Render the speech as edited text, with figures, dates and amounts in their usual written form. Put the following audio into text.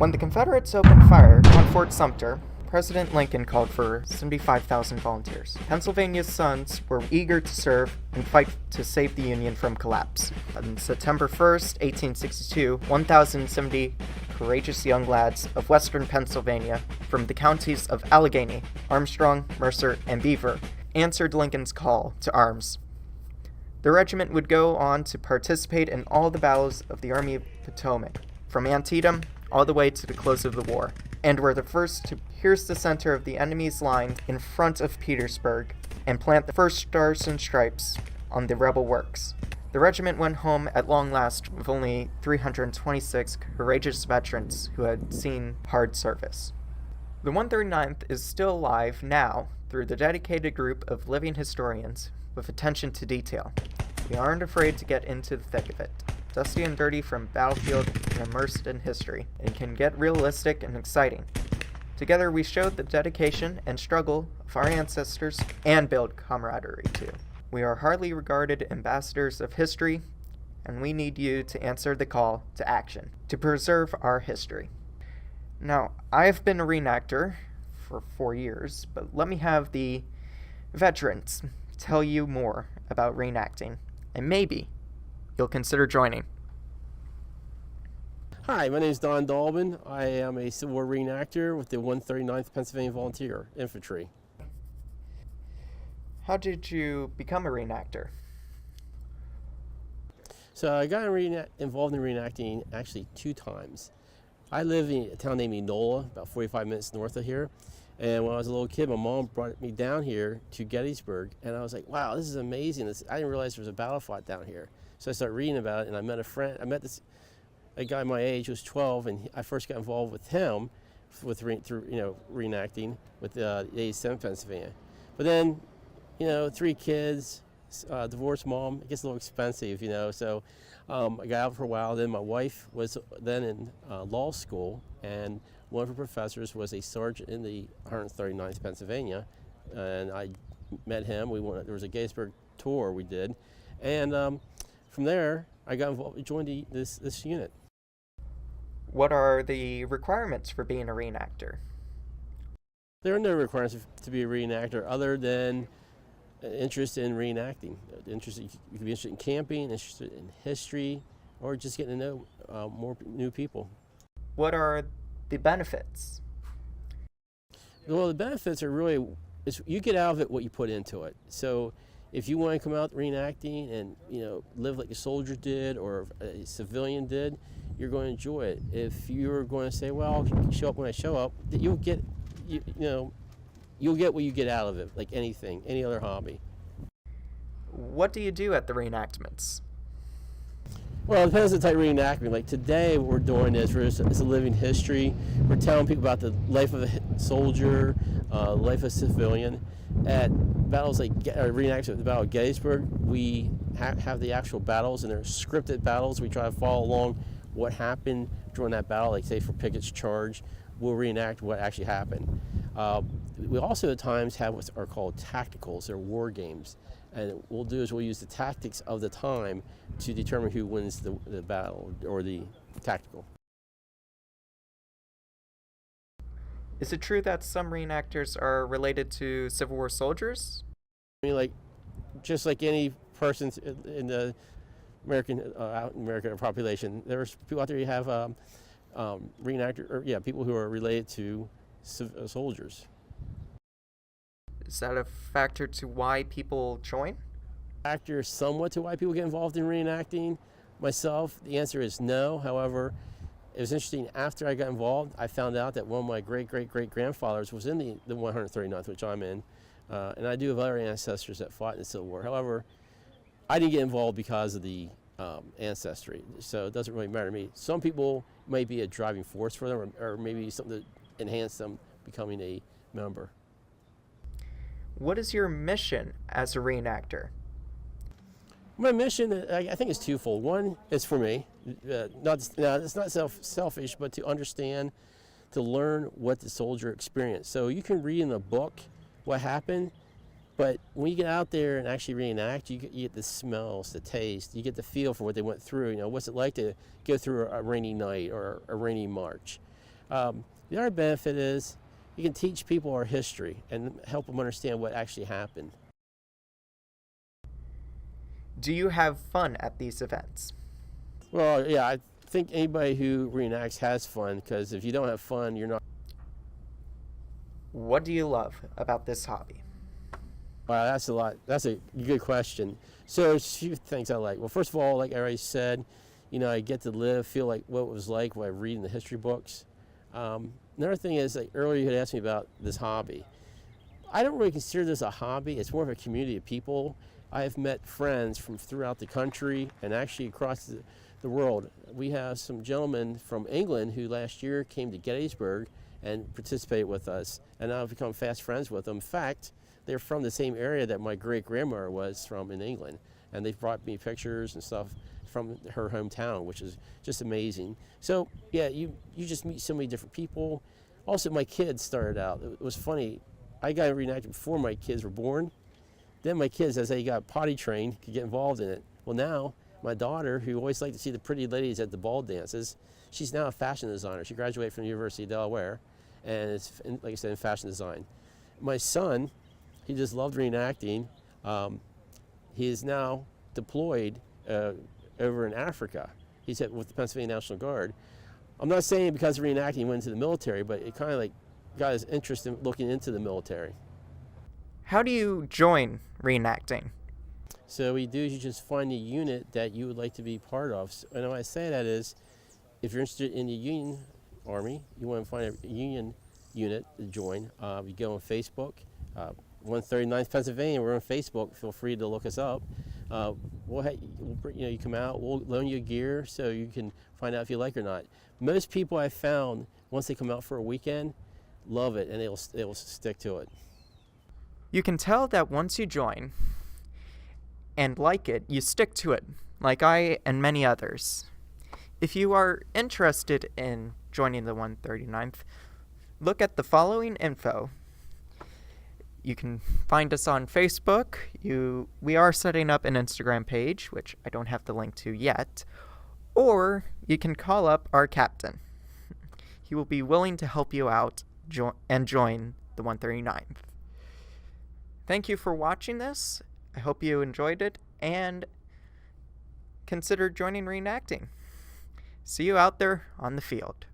When the Confederates opened fire on Fort Sumter, President Lincoln called for 75,000 volunteers. Pennsylvania's sons were eager to serve and fight to save the Union from collapse. On September 1st, 1862, 1,070 courageous young lads of western Pennsylvania from the counties of Allegheny, Armstrong, Mercer, and Beaver answered Lincoln's call to arms. The regiment would go on to participate in all the battles of the Army of Potomac, from Antietam all the way to the close of the war, and were the first to pierce the center of the enemy's line in front of Petersburg and plant the first stars and stripes on the rebel works. The regiment went home at long last with only 326 courageous veterans who had seen hard service. The 139th is still alive now through the dedicated group of living historians with attention to detail. We aren't afraid to get into the thick of it, dusty and dirty from battlefield and immersed in history, and can get realistic and exciting. Together we show the dedication and struggle of our ancestors and build camaraderie too. We are hardly regarded ambassadors of history, and we need you to answer the call to action, to preserve our history. Now, I've been a reenactor for 4 years, but let me have the veterans tell you more about reenacting, and maybe you'll consider joining. Hi, my name is Don Dalbin. I am a Civil War reenactor with the 139th Pennsylvania Volunteer Infantry. How did you become a reenactor? So I got involved in reenacting actually 2 times. I live in a town named Enola, about 45 minutes north of here. And when I was a little kid, my mom brought me down here to Gettysburg, and I was like, wow, this is amazing. I didn't realize there was a battle fought down here. So I started reading about it, and I met a friend. I met a guy my age who was 12, and I first got involved with him through reenacting with the 87th Pennsylvania. But then, 3 kids, divorced mom, it gets a little expensive, so I got out for a while. Then my wife was then in law school, and one of her professors was a sergeant in the 139th Pennsylvania, and I met him. There was a Gettysburg tour we did, and from there I got involved, joined this unit. What are the requirements for being a reenactor? There are no requirements to be a reenactor other than interest in reenacting. You could be interested in camping, interested in history, or just getting to know more new people. What are the benefits? Well, the benefits are really, you get out of it what you put into it. So if you want to come out reenacting and live like a soldier did or a civilian did, you're going to enjoy it. If you're going to say, well, I'll show up when I show up, you'll get you'll get what you get out of it, like anything, any other hobby. What do you do at the reenactments? Well, it depends on the type of reenactment. Like today, what we're doing is it's a living history. We're telling people about the life of a soldier, life of a civilian. At battles like reenactments at the Battle of Gettysburg, we have the actual battles, and they're scripted battles. We try to follow along what happened during that battle. Like say for Pickett's charge, we'll reenact what actually happened. We also at times have what are called tacticals. They're war games. And what we'll do is we'll use the tactics of the time to determine who wins the battle or the tactical. Is it true that some reenactors are related to Civil War soldiers? I mean, just like any person in the American population, there's people out there who have people who are related to soldiers. Is that a factor to why people join? Factor somewhat to why people get involved in reenacting. Myself, the answer is no. However, it was interesting, after I got involved, I found out that one of my great-great-great-grandfathers was in the 139th, which I'm in, and I do have other ancestors that fought in the Civil War. However, I didn't get involved because of the ancestry, so it doesn't really matter to me. Some people may be a driving force for them, or maybe something to enhance them becoming a member. What is your mission as a reenactor? My mission, I think, is twofold. One is for me. It's not selfish, but to understand, to learn what the soldier experienced. So you can read in a book what happened, but when you get out there and actually reenact, you get the smells, the taste, you get the feel for what they went through. What's it like to go through a rainy night or a rainy march? The other benefit is you can teach people our history and help them understand what actually happened. Do you have fun at these events? Well, yeah, I think anybody who reenacts has fun, because if you don't have fun, you're not. What do you love about this hobby? Wow, that's a lot. That's a good question. So there's a few things I like. Well, first of all, like I already said, I get to feel like what it was like when I read in the history books. Another thing is, like earlier you had asked me about this hobby. I don't really consider this a hobby. It's more of a community of people. I have met friends from throughout the country and actually across the world. We have some gentlemen from England who last year came to Gettysburg and participated with us, and I've become fast friends with them. In fact, they're from the same area that my great-grandmother was from in England, and they've brought me pictures and stuff from her hometown, which is just amazing. So yeah, you just meet so many different people. Also, my kids started out. It was funny. I got reenacted before my kids were born. Then my kids, as they got potty trained, could get involved in it. Well, now my daughter, who always liked to see the pretty ladies at the ball dances, she's now a fashion designer. She graduated from the University of Delaware, and it's, like I said, in fashion design. My son, he just loved reenacting. He is now deployed over in Africa. He's with the Pennsylvania National Guard. I'm not saying because of reenacting he went into the military, but it kind of like got his interest in looking into the military. How do you join reenacting? So what you do is you just find a unit that you would like to be part of. And when I say that is, if you're interested in the Union Army, you want to find a Union unit to join, you go on Facebook, 139th Pennsylvania, we're on Facebook, feel free to look us up. You come out, we'll loan you gear so you can find out if you like it or not. Most people I've found, once they come out for a weekend, love it and they will stick to it. You can tell that once you join and like it, you stick to it, like I and many others. If you are interested in joining the 139th, look at the following info. You can find us on Facebook. We are setting up an Instagram page, which I don't have the link to yet. Or you can call up our captain. He will be willing to help you out and join the 139th. Thank you for watching this. I hope you enjoyed it and consider joining reenacting. See you out there on the field.